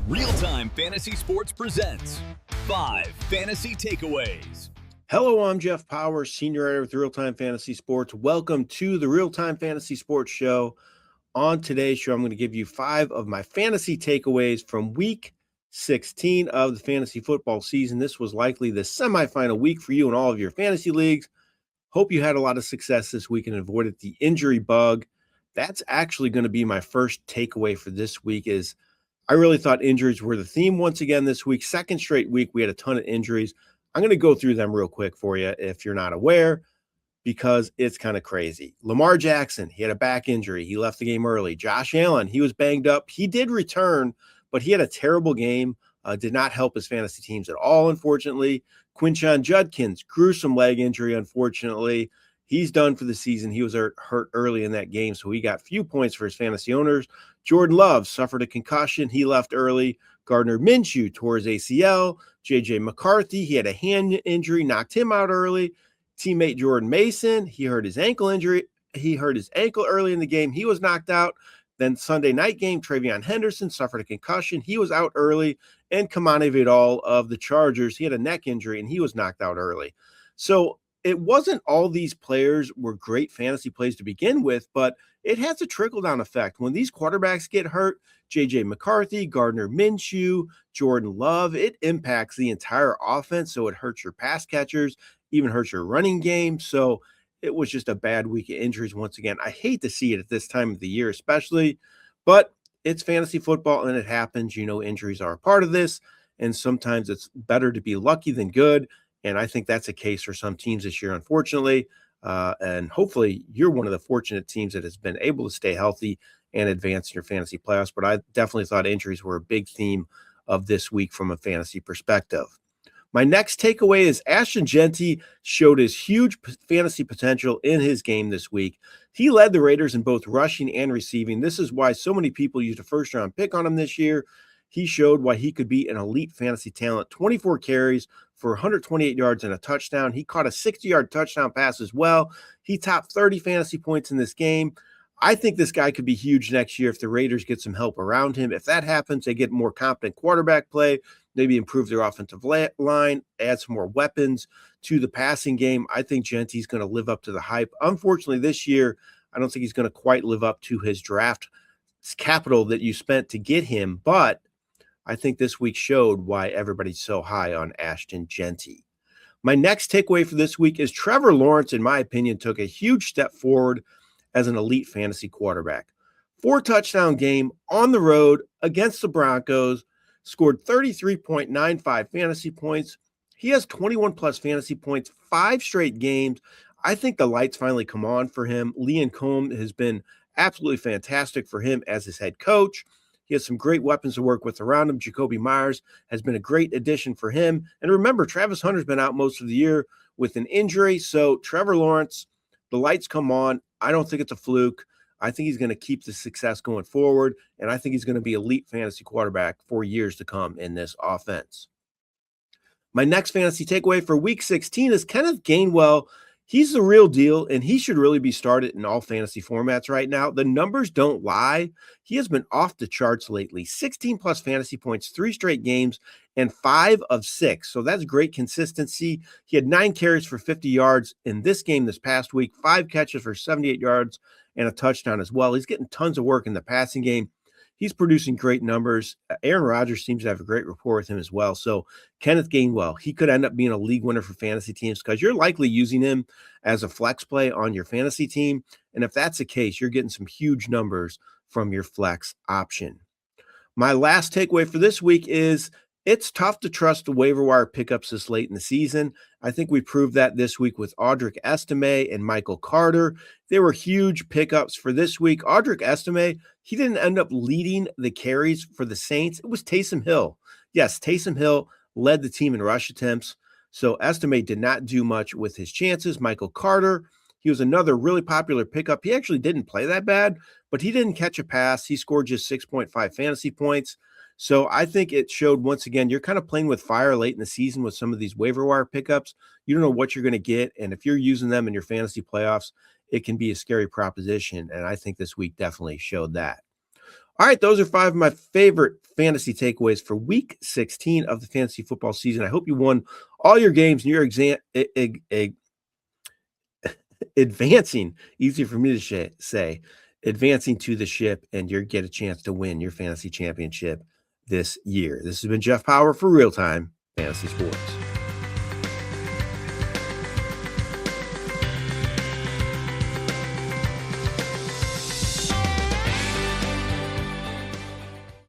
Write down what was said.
RealTime Fantasy Sports presents 5 Fantasy Takeaways. Hello, I'm Jeff Paur, Senior Editor with RealTime Fantasy Sports. Welcome to the RealTime Fantasy Sports Show. On today's show, I'm going to give you 5 of my fantasy takeaways from Week 16 of the fantasy football season. This was likely the semifinal week for you in all of your fantasy leagues. Hope you had a lot of success this week and avoided the injury bug. That's actually going to be my first takeaway for this week is I really thought injuries were the theme once again this week. Second straight week, we had a ton of injuries. I'm going to go through them real quick for you if you're not aware, because it's kind of crazy. Lamar Jackson, he had a back injury. He left the game early. Josh Allen, he was banged up. He did return, but he had a terrible game. Did not help his fantasy teams at all, unfortunately. Quinshon Judkins, gruesome leg injury, unfortunately. He's done for the season. He was hurt early in that game, so he got few points for his fantasy owners. Jordan Love suffered a concussion. He left early. Gardner Minshew tore his ACL. J.J. McCarthy, he had a hand injury, knocked him out early. Teammate Jordan Mason, he hurt his ankle injury. He hurt his ankle early in the game. He was knocked out. Then Sunday night game, Travion Henderson suffered a concussion. He was out early. And Kamani Vidal of the Chargers, he had a neck injury, and he was knocked out early. So it wasn't all these players were great fantasy plays to begin with, but it has a trickle-down effect. When these quarterbacks get hurt, J.J. McCarthy, Gardner Minshew, Jordan Love, it impacts the entire offense, so it hurts your pass catchers, even hurts your running game. So it was just a bad week of injuries once again. I hate to see it at this time of the year especially, but it's fantasy football and it happens. You know, injuries are a part of this, and sometimes it's better to be lucky than good. And I think that's a case for some teams this year, unfortunately. And hopefully you're one of the fortunate teams that has been able to stay healthy and advance in your fantasy playoffs. But I definitely thought injuries were a big theme of this week from a fantasy perspective. My next takeaway is Ashton Jeanty showed his huge fantasy potential in his game this week. He led the Raiders in both rushing and receiving. This is why so many people used a first-round pick on him this year. He showed why he could be an elite fantasy talent. 24 carries for 128 yards and a touchdown. He caught a 60-yard touchdown pass as well. He topped 30 fantasy points in this game. I think this guy could be huge next year if the Raiders get some help around him. If that happens, they get more competent quarterback play, maybe improve their offensive line, add some more weapons to the passing game. I think Genty's going to live up to the hype. Unfortunately, this year, I don't think he's going to quite live up to his draft capital that you spent to get him, but I think this week showed why everybody's so high on Ashton Jeanty. My next takeaway for this week is Trevor Lawrence, in my opinion, took a huge step forward as an elite fantasy quarterback. 4-touchdown game on the road against the Broncos, scored 33.95 fantasy points. He has 21-plus fantasy points, 5 straight games. I think the lights finally come on for him. Liam Cohen has been absolutely fantastic for him as his head coach. He has some great weapons to work with around him. Jacoby Myers has been a great addition for him. And remember, Travis Hunter's been out most of the year with an injury. So Trevor Lawrence, the lights come on. I don't think it's a fluke. I think he's going to keep the success going forward. And I think he's going to be elite fantasy quarterback for years to come in this offense. My next fantasy takeaway for week 16 is Kenneth Gainwell. He's the real deal, and he should really be started in all fantasy formats right now. The numbers don't lie. He has been off the charts lately. 16-plus fantasy points, 3 straight games, and 5 of 6. So that's great consistency. He had 9 carries for 50 yards in this game this past week, 5 catches for 78 yards, and a touchdown as well. He's getting tons of work in the passing game. He's producing great numbers. Aaron Rodgers seems to have a great rapport with him as well. So Kenneth Gainwell, he could end up being a league winner for fantasy teams because you're likely using him as a flex play on your fantasy team. And if that's the case, you're getting some huge numbers from your flex option. My last takeaway for this week is it's tough to trust the waiver wire pickups this late in the season. I think we proved that this week with Audric Estime and Michael Carter. They were huge pickups for this week. Audric Estime, he didn't end up leading the carries for the Saints. It was Taysom Hill. Yes, Taysom Hill led the team in rush attempts. So Estime did not do much with his chances. Michael Carter, he was another really popular pickup. He actually didn't play that bad, but he didn't catch a pass. He scored just 6.5 fantasy points. So I think it showed once again, you're kind of playing with fire late in the season with some of these waiver wire pickups. You don't know what you're going to get. And if you're using them in your fantasy playoffs, it can be a scary proposition. And I think this week definitely showed that. All right, those are 5 of my favorite fantasy takeaways for week 16 of the fantasy football season. I hope you won all your games and you're advancing, easier for me to say, advancing to the ship, and you get a chance to win your fantasy championship this year. This has been Jeff Paur for Real Time Fantasy Sports.